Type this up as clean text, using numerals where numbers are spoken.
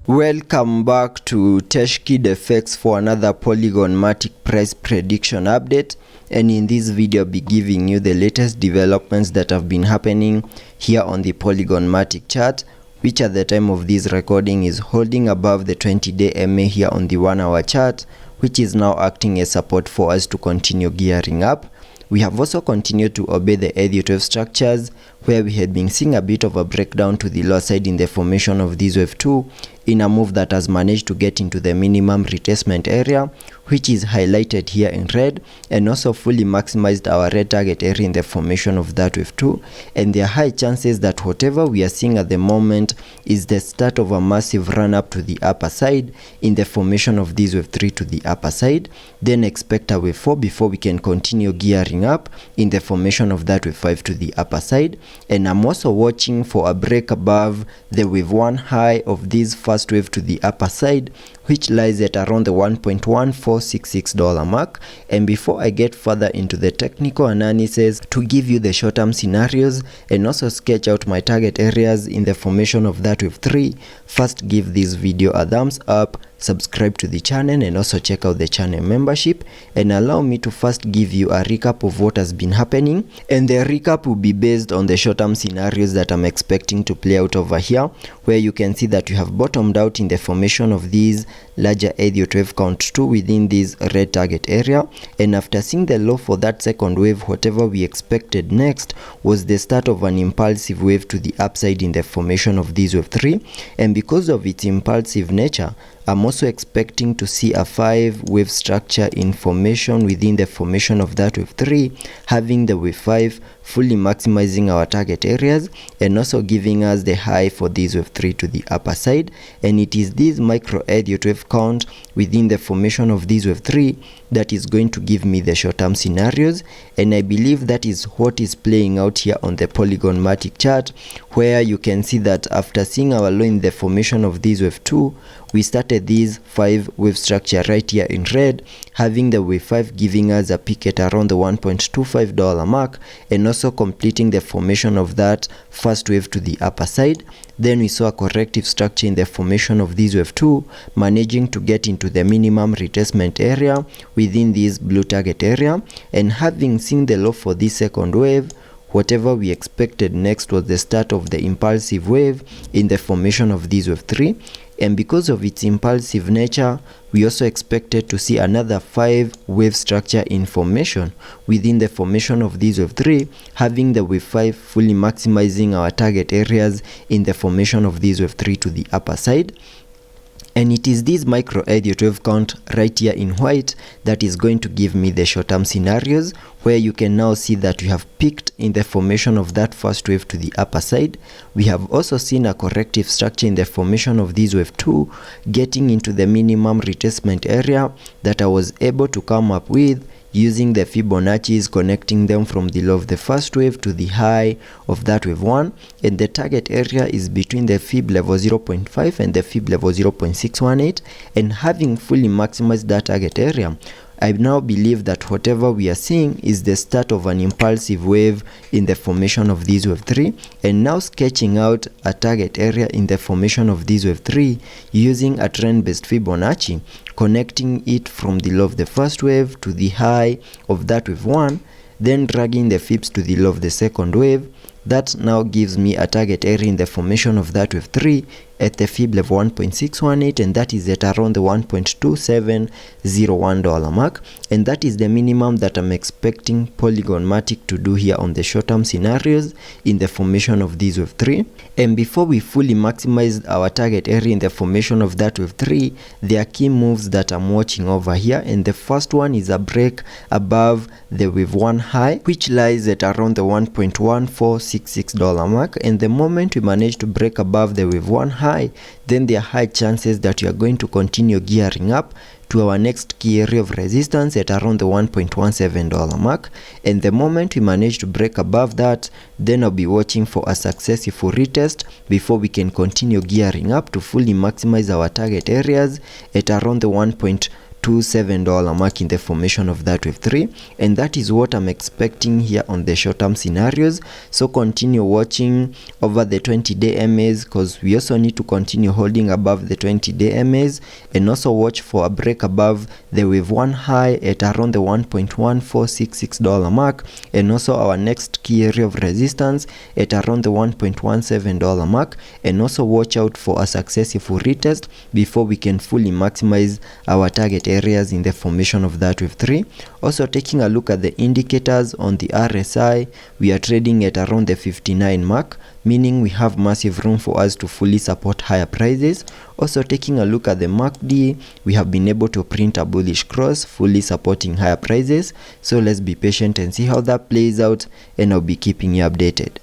Welcome back to TechKidFX for another Polygon Matic price prediction update, and in this video I'll be giving you the latest developments that have been happening here on the Polygon Matic chart, which at the time of this recording is holding above the 20-day MA here on the 1-hour chart, which is now acting as support for us to continue gearing up. We have also continued to obey the Elliot wave structures, where we had been seeing a bit of a breakdown to the low side in the formation of this wave 2 in a move that has managed to get into the minimum retracement area, which is highlighted here in red, and also fully maximized our red target area in the formation of that wave 2. And there are high chances that whatever we are seeing at the moment is the start of a massive run up to the upper side in the formation of this wave 3 to the upper side. Then expect a wave 4 before we can continue gearing up in the formation of that wave 5 to the upper side. And I'm also watching for a break above the wave 1 high of this first wave to the upper side, which lies at around the $1.1466 mark. And before I get further into the technical analysis to give you the short-term scenarios and also sketch out my target areas in the formation of that wave 3, first give this video a thumbs up, subscribe to the channel, and also check out the channel membership. And allow me to first give you a recap of what has been happening, and the recap will be based on the short-term scenarios that I'm expecting to play out over here, where you can see that you have bottomed out in the formation of these larger Elliot wave count 2 within this red target area. And after seeing the low for that second wave, whatever we expected next was the start of an impulsive wave to the upside in the formation of this wave 3. And because of its impulsive nature, I'm also expecting to see a 5-wave structure in formation within the formation of that wave 3, having the wave 5 fully maximizing our target areas and also giving us the high for this wave 3 to the upper side. And it is this micro Elliot wave count within the formation of this wave 3 that is going to give me the short-term scenarios, and I believe that is what is playing out here on the Polygon Matic chart, where you can see that after seeing our low in the formation of this wave 2, we started this 5-wave structure right here in red, having the wave 5 giving us a peak at around the $1.25 mark, and also completing the formation of that first wave to the upper side. Then we saw a corrective structure in the formation of this wave 2, managing to get into the minimum retracement area within this blue target area. And having seen the low for this second wave, whatever we expected next was the start of the impulsive wave in the formation of this wave 3. And because of its impulsive nature, we also expected to see another 5-wave structure in formation within the formation of this wave 3, having the wave 5 fully maximizing our target areas in the formation of this wave 3 to the upper side. And it is this micro Elliot wave count right here in white that is going to give me the short-term scenarios, where you can now see that we have peaked in the formation of that first wave to the upper side. We have also seen a corrective structure in the formation of this wave 2, getting into the minimum retracement area that I was able to come up with using the Fibonacci's, connecting them from the low of the first wave to the high of that wave 1, and the target area is between the Fib level 0.5 and the Fib level 0.618. And having fully maximized that target area, I now believe that whatever we are seeing is the start of an impulsive wave in the formation of this wave 3, and now sketching out a target area in the formation of this wave 3 using a trend-based Fibonacci, connecting it from the low of the first wave to the high of that wave 1, then dragging the Fibs to the low of the second wave. That now gives me a target area in the formation of that wave 3 at the Fib level 1.618, and that is at around the $1.2701 mark. And that is the minimum that I'm expecting Polygon Matic to do here on the short-term scenarios in the formation of this wave 3. And before we fully maximize our target area in the formation of that wave 3, there are key moves that I'm watching over here, and the first one is a break above the wave 1 high, which lies at around the $1.1466 mark. And the moment we manage to break above the wave 1 high, then there are high chances that we are going to continue gearing up to our next key area of resistance at around the $1.17 mark. And the moment we manage to break above that, then I'll be watching for a successful retest before we can continue gearing up to fully maximize our target areas at around the $1.21 to $7 mark in the formation of that wave 3, and that is what I'm expecting here on the short-term scenarios. So continue watching over the 20-day MAs, because we also need to continue holding above the 20-day MAs, and also watch for a break above the wave 1 high at around the $1.1466 mark, and also our next key area of resistance at around the $1.17 mark, and also watch out for a successful retest before we can fully maximize our target areas in the formation of that wave 3. Also taking a look at the indicators on the RSI, we are trading at around the 59 mark, meaning we have massive room for us to fully support higher prices. Also taking a look at the MACD, we have been able to print a bullish cross, fully supporting higher prices. So let's be patient and see how that plays out, and I'll be keeping you updated.